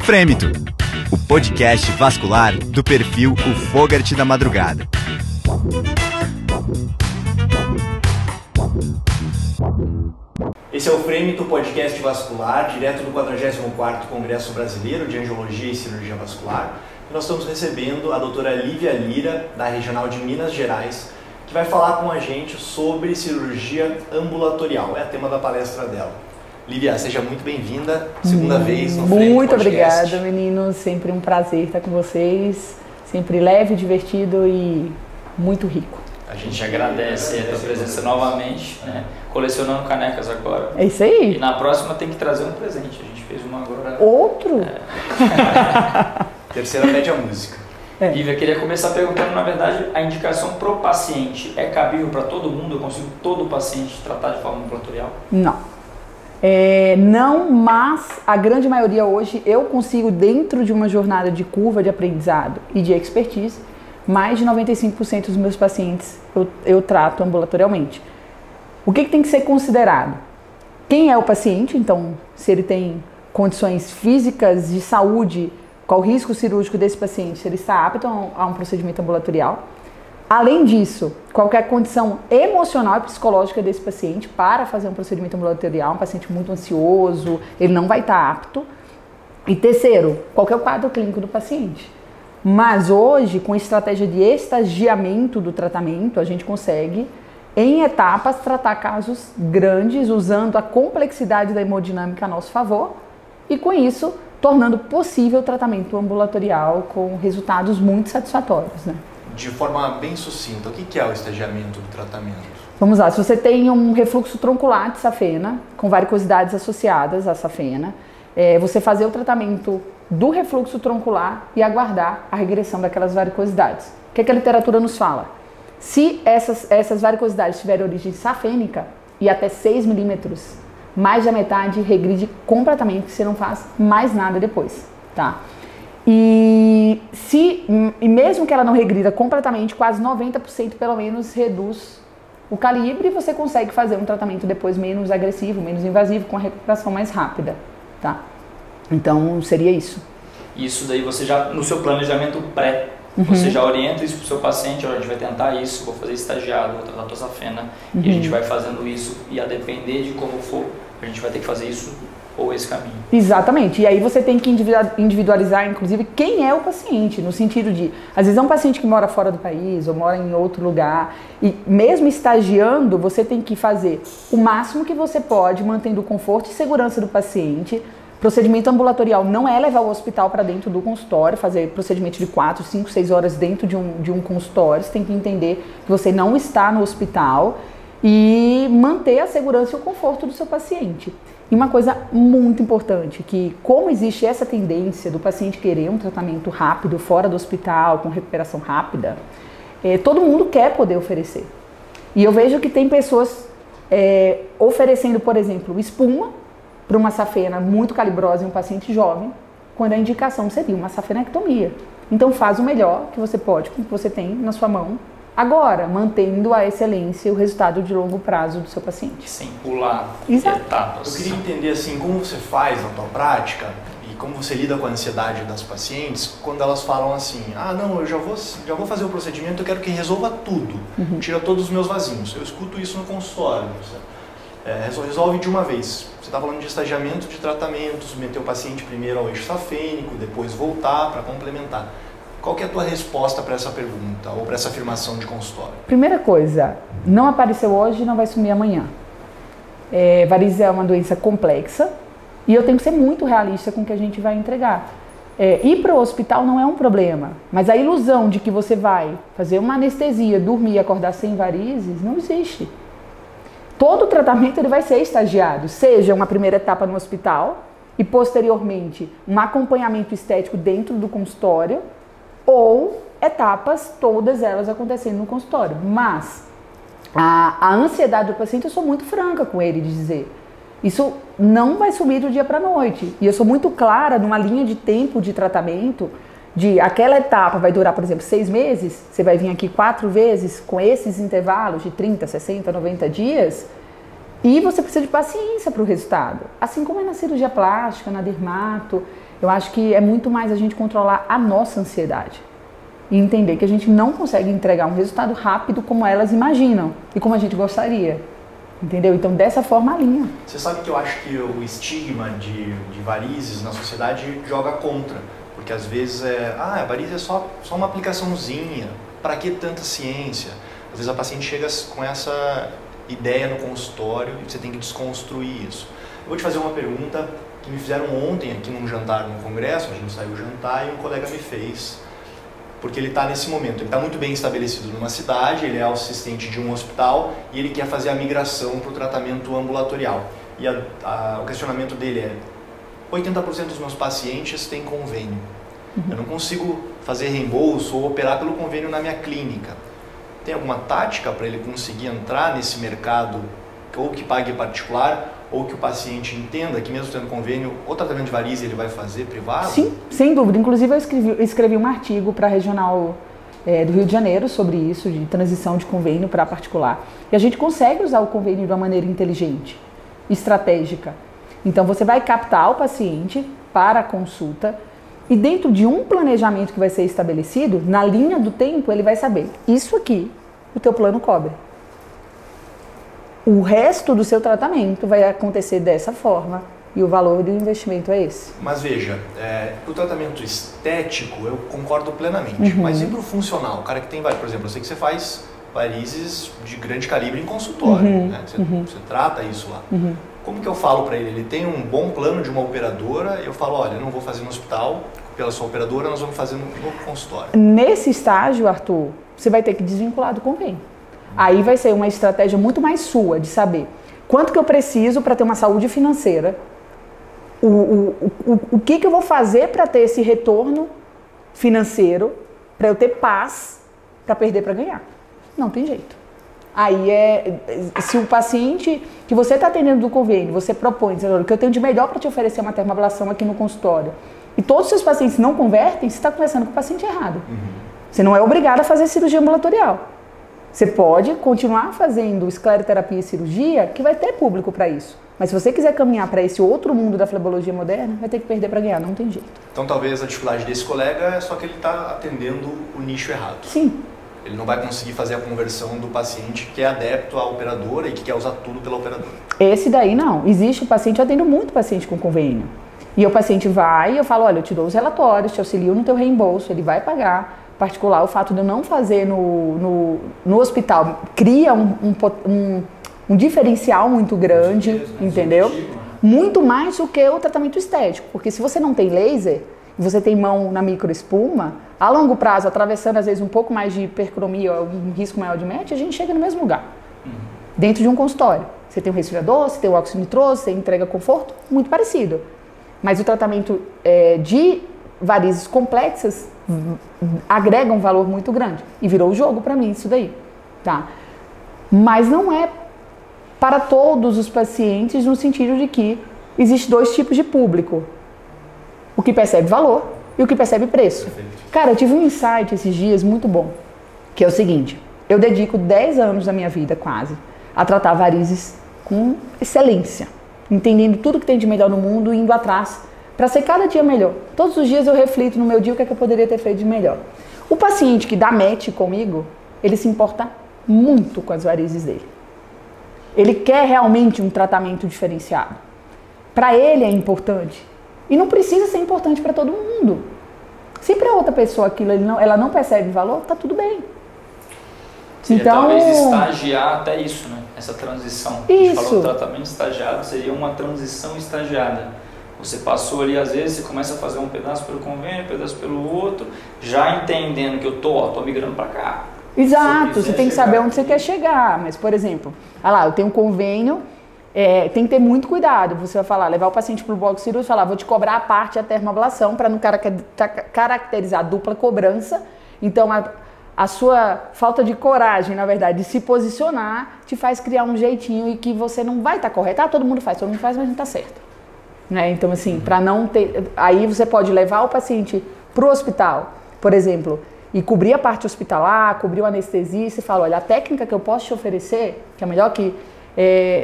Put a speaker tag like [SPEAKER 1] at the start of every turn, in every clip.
[SPEAKER 1] Frêmito, o podcast vascular do perfil O Fogart da Madrugada.
[SPEAKER 2] Esse é o Frêmito, podcast vascular, direto do 44º Congresso Brasileiro de Angiologia e Cirurgia Vascular. E nós estamos recebendo a doutora Lívia Lira, da Regional de Minas Gerais, que vai falar com a gente sobre cirurgia ambulatorial. É o tema da palestra dela. Lívia, seja muito bem-vinda, segunda vez no Frêmito
[SPEAKER 3] Muito
[SPEAKER 2] podcast.
[SPEAKER 3] obrigada, meninos. Sempre um prazer estar com vocês. Sempre leve, divertido e muito rico.
[SPEAKER 4] A gente agradece a tua presença novamente, né? Colecionando canecas agora.
[SPEAKER 3] É isso aí.
[SPEAKER 4] E na próxima tem que trazer um presente. A gente fez uma agora.
[SPEAKER 3] Outro?
[SPEAKER 2] Terceira pede a música.
[SPEAKER 4] Lívia, queria começar perguntando, na verdade, a indicação pro paciente é cabível para todo mundo? Eu consigo todo paciente tratar de forma ambulatorial?
[SPEAKER 3] Não. Não, mas a grande maioria hoje eu consigo, dentro de uma jornada de curva de aprendizado e de expertise, mais de 95% dos meus pacientes eu trato ambulatorialmente. O que tem que ser considerado? Quem é o paciente, então, se ele tem condições físicas de saúde, qual o risco cirúrgico desse paciente, se ele está apto a um procedimento ambulatorial. Além disso, qualquer condição emocional e psicológica desse paciente para fazer um procedimento ambulatorial, um paciente muito ansioso, ele não vai estar apto. E terceiro, qual é o quadro clínico do paciente. Mas hoje, com estratégia de estagiamento do tratamento, a gente consegue, em etapas, tratar casos grandes, usando a complexidade da hemodinâmica a nosso favor, e com isso, tornando possível o tratamento ambulatorial com resultados muito satisfatórios, né?
[SPEAKER 2] De forma bem sucinta, o que é o estagiamento do tratamento?
[SPEAKER 3] Vamos lá, se você tem um refluxo troncular de safena, com varicosidades associadas à safena, você fazer o tratamento do refluxo troncular e aguardar a regressão daquelas varicosidades. O que a literatura nos fala? Se essas varicosidades tiverem origem safênica e até 6 milímetros, mais da metade regride completamente, você não faz mais nada depois, tá? E mesmo que ela não regrida completamente, quase 90% pelo menos reduz o calibre e você consegue fazer um tratamento depois menos agressivo, menos invasivo, com a recuperação mais rápida, tá? Então seria isso.
[SPEAKER 4] Isso daí você já, no seu planejamento pré, você já orienta isso para o seu paciente, a gente vai tentar isso, vou fazer estagiado, vou tratar a tua safena, e a gente vai fazendo isso, e a depender de como for, a gente vai ter que fazer isso ou esse caminho.
[SPEAKER 3] Exatamente, e aí você tem que individualizar, inclusive, quem é o paciente, no sentido de, às vezes é um paciente que mora fora do país, ou mora em outro lugar, e mesmo estagiando, você tem que fazer o máximo que você pode, mantendo o conforto e segurança do paciente. Procedimento ambulatorial não é levar o hospital para dentro do consultório, fazer procedimento de 4, 5, 6 horas dentro de um consultório. Você tem que entender que você não está no hospital e manter a segurança e o conforto do seu paciente. E uma coisa muito importante, que como existe essa tendência do paciente querer um tratamento rápido, fora do hospital, com recuperação rápida, todo mundo quer poder oferecer. E eu vejo que tem pessoas oferecendo, por exemplo, espuma, para uma safena muito calibrosa em um paciente jovem, quando a indicação seria uma safenectomia. Então faz o melhor que você pode com o que você tem na sua mão, agora, mantendo a excelência e o resultado de longo prazo do seu paciente.
[SPEAKER 4] Sem pular
[SPEAKER 2] Eu
[SPEAKER 4] etapas.
[SPEAKER 2] queria entender assim, como você faz na tua prática e como você lida com a ansiedade das pacientes quando elas falam assim, não, eu já vou fazer o procedimento, eu quero que resolva tudo, tira todos os meus vasinhos. Eu escuto isso no consultório, resolve de uma vez. Você está falando de estagiamento de tratamentos, meter o paciente primeiro ao eixo safênico, depois voltar para complementar. Qual que é a tua resposta para essa pergunta ou para essa afirmação de consultório? Primeira
[SPEAKER 3] coisa, não apareceu hoje, não vai sumir amanhã. Varizes é uma doença complexa e eu tenho que ser muito realista com o que a gente vai entregar. Ir para o hospital não é um problema, mas a ilusão de que você vai fazer uma anestesia, dormir e acordar sem varizes não existe. Todo o tratamento ele vai ser estagiado, seja uma primeira etapa no hospital e posteriormente um acompanhamento estético dentro do consultório ou etapas, todas elas acontecendo no consultório. Mas a ansiedade do paciente, eu sou muito franca com ele de dizer, isso não vai sumir do dia para a noite. E eu sou muito clara numa linha de tempo de tratamento, de aquela etapa vai durar, por exemplo, 6 meses, você vai vir aqui 4 vezes com esses intervalos de 30, 60, 90 dias, E você precisa de paciência para o resultado. Assim como é na cirurgia plástica, na dermato, eu acho que é muito mais a gente controlar a nossa ansiedade. E entender que a gente não consegue entregar um resultado rápido como elas imaginam e como a gente gostaria. Entendeu? Então, dessa forma, alinha.
[SPEAKER 2] Você sabe que eu acho que o estigma de varizes na sociedade joga contra. Porque às vezes a varize é só uma aplicaçãozinha. Para que tanta ciência? Às vezes a paciente chega com essa ideia no consultório e você tem que desconstruir isso. Eu vou te fazer uma pergunta que me fizeram ontem aqui num jantar, num congresso. A gente saiu jantar e um colega me fez. Porque ele está nesse momento, ele está muito bem estabelecido numa cidade, ele é assistente de um hospital e ele quer fazer a migração para o tratamento ambulatorial. E o questionamento dele é: 80% dos meus pacientes têm convênio. Eu não consigo fazer reembolso ou operar pelo convênio na minha clínica. Tem alguma tática para ele conseguir entrar nesse mercado, ou que pague particular, ou que o paciente entenda que mesmo tendo convênio, o tratamento de varize ele vai fazer privado?
[SPEAKER 3] Sim, sem dúvida. Inclusive eu escrevi um artigo para a regional do Rio de Janeiro sobre isso, de transição de convênio para particular. E a gente consegue usar o convênio de uma maneira inteligente, estratégica. Então você vai captar o paciente para a consulta e dentro de um planejamento que vai ser estabelecido, na linha do tempo ele vai saber: isso aqui o teu plano cobre. O resto do seu tratamento vai acontecer dessa forma e o valor do investimento é esse.
[SPEAKER 2] Mas veja, o tratamento estético eu concordo plenamente, mas e para o funcional? O cara que tem, por exemplo, eu sei que você faz varizes de grande calibre em consultório, né? Você trata isso lá. Como que eu falo para ele? Ele tem um bom plano de uma operadora, eu falo: olha, eu não vou fazer no hospital, pela sua operadora, nós vamos fazer no consultório.
[SPEAKER 3] Nesse estágio, Arthur, você vai ter que desvincular do convênio. Aí vai ser uma estratégia muito mais sua de saber quanto que eu preciso para ter uma saúde financeira, o que eu vou fazer para ter esse retorno financeiro, para eu ter paz, para perder para ganhar. Não tem jeito. Aí se o paciente que você está atendendo do convênio, você propõe, dizendo que eu tenho de melhor para te oferecer uma termoablação aqui no consultório, e todos os seus pacientes não convertem, você está conversando com o paciente errado. Você não é obrigado a fazer cirurgia ambulatorial. Você pode continuar fazendo escleroterapia e cirurgia, que vai ter público para isso. Mas se você quiser caminhar para esse outro mundo da flebologia moderna, vai ter que perder para ganhar, não tem jeito.
[SPEAKER 2] Então talvez a dificuldade desse colega é só que ele está atendendo o nicho errado.
[SPEAKER 3] Sim.
[SPEAKER 2] Ele não vai conseguir fazer a conversão do paciente que é adepto à operadora e que quer usar tudo pela operadora.
[SPEAKER 3] Esse daí não. Existe o paciente, eu atendo muito paciente com convênio. E o paciente vai e eu falo: olha, eu te dou os relatórios, te auxilio no teu reembolso, ele vai pagar. Particular, o fato de eu não fazer no hospital cria um diferencial muito grande, entendeu? Muito mais do que o tratamento estético, porque se você não tem laser e você tem mão na microespuma, a longo prazo, atravessando às vezes um pouco mais de hipercromia, um risco maior de MET, a gente chega no mesmo lugar, dentro de um consultório. Você tem um resfriador, você tem o óxido nitroso, você entrega conforto, muito parecido. Mas o tratamento de varizes complexas agrega um valor muito grande. E virou o jogo para mim isso daí, tá? Mas não é para todos os pacientes, no sentido de que existe dois tipos de público. O que percebe valor e o que percebe preço.
[SPEAKER 2] Perfeito.
[SPEAKER 3] Cara, eu tive um insight esses dias muito bom, que é o seguinte: eu dedico 10 anos da minha vida quase a tratar varizes com excelência, entendendo tudo que tem de melhor no mundo e indo atrás para ser cada dia melhor. Todos os dias eu reflito no meu dia o que é que eu poderia ter feito de melhor. O paciente que dá match comigo, ele se importa muito com as varizes dele. Ele quer realmente um tratamento diferenciado. Para ele é importante. E não precisa ser importante para todo mundo. Se para outra pessoa aquilo ela não percebe valor, tá tudo bem.
[SPEAKER 4] Então, talvez estagiar até isso, né? Essa transição. A gente falou do tratamento estagiado, seria uma transição estagiada. Você passou ali, às vezes, você começa a fazer um pedaço pelo convênio, um pedaço pelo outro, já entendendo que eu tô migrando para cá.
[SPEAKER 3] Exato, você tem que saber onde você quer chegar. Mas, por exemplo, eu tenho um convênio, tem que ter muito cuidado. Você vai falar, levar o paciente para o bloco cirúrgico e falar: vou te cobrar a parte da termoablação para não caracterizar a dupla cobrança. Então, a sua falta de coragem, na verdade, de se posicionar, te faz criar um jeitinho e que você não vai estar correto. Todo mundo faz, mas não está certo. Né? Então, assim, para não ter... Aí você pode levar o paciente para o hospital, por exemplo, e cobrir a parte hospitalar, cobrir o anestesista e falar: olha, a técnica que eu posso te oferecer, que é melhor que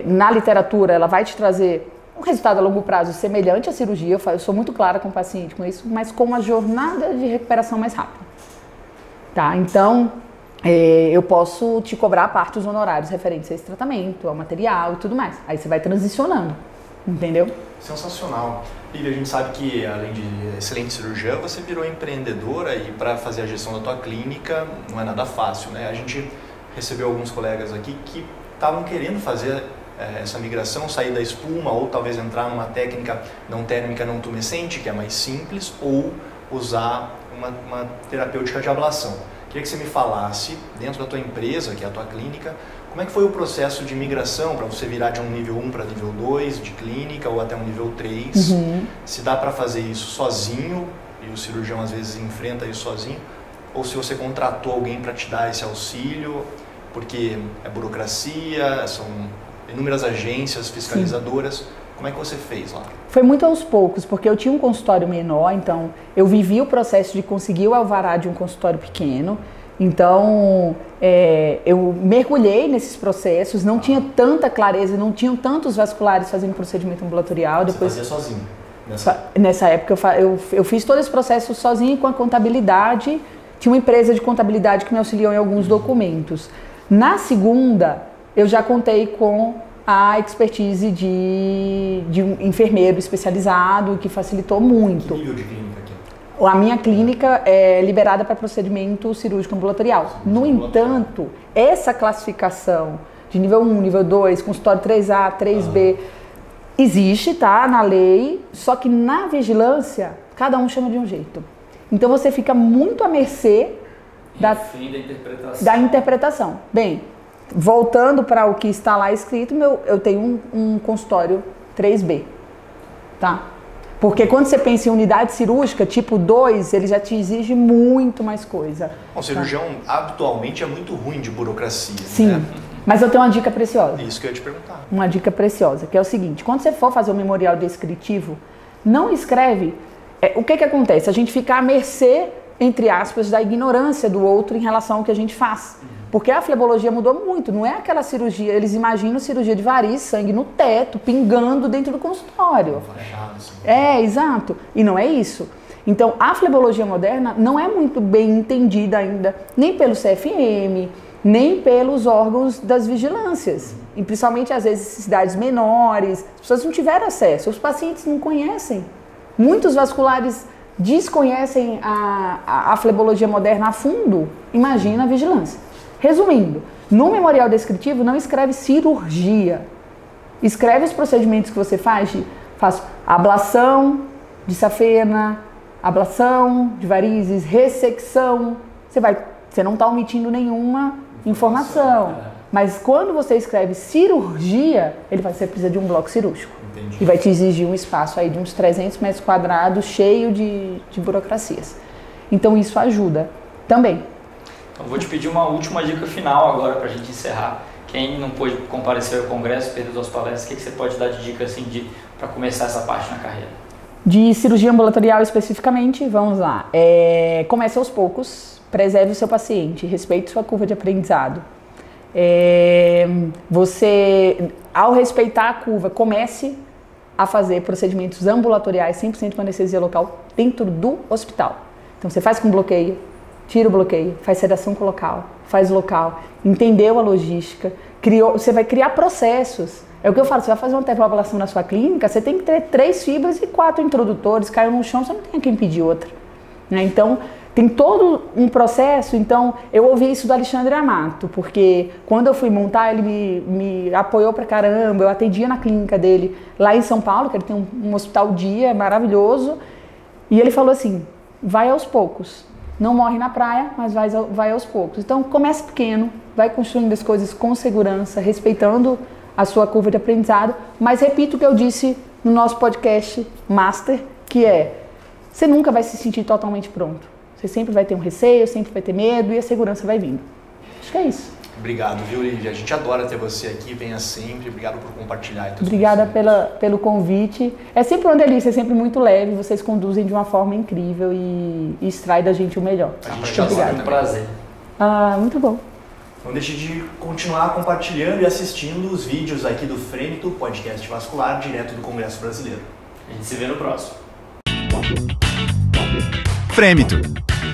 [SPEAKER 3] na literatura, ela vai te trazer um resultado a longo prazo semelhante à cirurgia. Eu sou muito clara com o paciente com isso, mas com uma jornada de recuperação mais rápida. Tá? Então, eu posso te cobrar parte dos honorários referentes a esse tratamento, ao material e tudo mais. Aí você vai transicionando, entendeu?
[SPEAKER 2] Sensacional. Lívia, a gente sabe que, além de excelente cirurgiã, você virou empreendedora e para fazer a gestão da tua clínica não é nada fácil, né? A gente recebeu alguns colegas aqui que estavam querendo fazer essa migração, sair da espuma ou talvez entrar numa técnica não térmica, não tumescente, que é mais simples, ou usar uma terapêutica de ablação. Queria que você me falasse, dentro da tua empresa, que é a tua clínica, como é que foi o processo de migração para você virar de um nível 1 para nível 2 de clínica ou até um nível 3? Se dá para fazer isso sozinho, e o cirurgião às vezes enfrenta isso sozinho, ou se você contratou alguém para te dar esse auxílio, porque é burocracia, são inúmeras agências fiscalizadoras. Sim. Como é que você fez lá?
[SPEAKER 3] Foi muito aos poucos, porque eu tinha um consultório menor, então eu vivi o processo de conseguir o alvará de um consultório pequeno. Então, eu mergulhei nesses processos, não tinha tanta clareza, não tinham tantos vasculares fazendo procedimento ambulatorial.
[SPEAKER 2] Depois, você fazia sozinho?
[SPEAKER 3] Nessa época eu fiz todo esse processo sozinho com a contabilidade. Tinha uma empresa de contabilidade que me auxiliou em alguns documentos. Na segunda, eu já contei com a expertise de um enfermeiro especializado, que facilitou muito.
[SPEAKER 2] Que nível de clínica aqui?
[SPEAKER 3] A minha clínica é liberada para procedimento cirúrgico ambulatorial. No entanto, essa classificação de nível 1, nível 2, consultório 3A, 3B, existe, tá, na lei, só que na vigilância, cada um chama de um jeito. Então você fica muito à mercê da interpretação. Bem, voltando para o que está lá escrito, eu tenho um consultório 3B, tá? Porque quando você pensa em unidade cirúrgica, tipo 2, ele já te exige muito mais coisa.
[SPEAKER 2] O cirurgião habitualmente é muito ruim de burocracia.
[SPEAKER 3] Sim, né? Mas eu tenho uma dica preciosa.
[SPEAKER 2] Isso que eu ia te perguntar.
[SPEAKER 3] Uma dica preciosa, que é o seguinte: quando você for fazer o memorial descritivo, não escreve... o que acontece? A gente fica à mercê, entre aspas, da ignorância do outro em relação ao que a gente faz. Porque a flebologia mudou muito, não é aquela cirurgia, eles imaginam cirurgia de variz, sangue no teto, pingando dentro do consultório. Exato. E não é isso. Então, a flebologia moderna não é muito bem entendida ainda, nem pelo CFM, nem pelos órgãos das vigilâncias. E principalmente, às vezes, em cidades menores, as pessoas não tiveram acesso, os pacientes não conhecem. Muitos vasculares desconhecem a flebologia moderna a fundo, imagina a vigilância. Resumindo, no memorial descritivo não escreve cirurgia, escreve os procedimentos que você faz. Faço ablação de safena, ablação de varizes, ressecção. Você não está omitindo nenhuma informação. Mas quando você escreve cirurgia, você precisa de um bloco cirúrgico. Entendi. E vai te exigir um espaço aí de uns 300 metros quadrados cheio de burocracias. Então isso ajuda também.
[SPEAKER 4] Então, vou te pedir uma última dica final agora para a gente encerrar. Quem não pôde comparecer ao congresso, perdeu as palestras, o que você pode dar de dica assim, para começar essa parte na carreira?
[SPEAKER 3] De cirurgia ambulatorial especificamente, vamos lá. Comece aos poucos, preserve o seu paciente, respeite sua curva de aprendizado. Você, ao respeitar a curva, comece a fazer procedimentos ambulatoriais 100% com anestesia local dentro do hospital. Então você faz com bloqueio, tira o bloqueio, faz sedação com local, faz local, entendeu a logística, você vai criar processos. É o que eu falo, você vai fazer uma termoablação na sua clínica, você tem que ter 3 fibras e 4 introdutores, caiu no chão, você não tem a quem pedir outra. Então, tem todo um processo. Então, eu ouvi isso do Alexandre Amato, porque quando eu fui montar, ele me apoiou pra caramba, eu atendia na clínica dele, lá em São Paulo, que ele tem um hospital dia maravilhoso, e ele falou assim, vai aos poucos. Não morre na praia, mas vai aos poucos. Então, comece pequeno, vai construindo as coisas com segurança, respeitando a sua curva de aprendizado, mas repito o que eu disse no nosso podcast Master, que você nunca vai se sentir totalmente pronto. Você sempre vai ter um receio, sempre vai ter medo e a segurança vai vindo. Acho que é isso.
[SPEAKER 2] Obrigado, viu, Lívia? A gente adora ter você aqui, venha sempre. Obrigado por compartilhar.
[SPEAKER 3] Obrigada pelo convite. É sempre uma delícia, é sempre muito leve. Vocês conduzem de uma forma incrível e extrai da gente o melhor.
[SPEAKER 4] A gente já sabe, um prazer.
[SPEAKER 3] Muito bom.
[SPEAKER 2] Não deixe de continuar compartilhando e assistindo os vídeos aqui do Frêmito, podcast vascular, direto do Congresso Brasileiro.
[SPEAKER 4] A gente se vê no próximo.
[SPEAKER 1] Frêmito,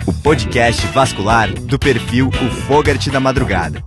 [SPEAKER 1] o podcast vascular do perfil O Fogart da Madrugada.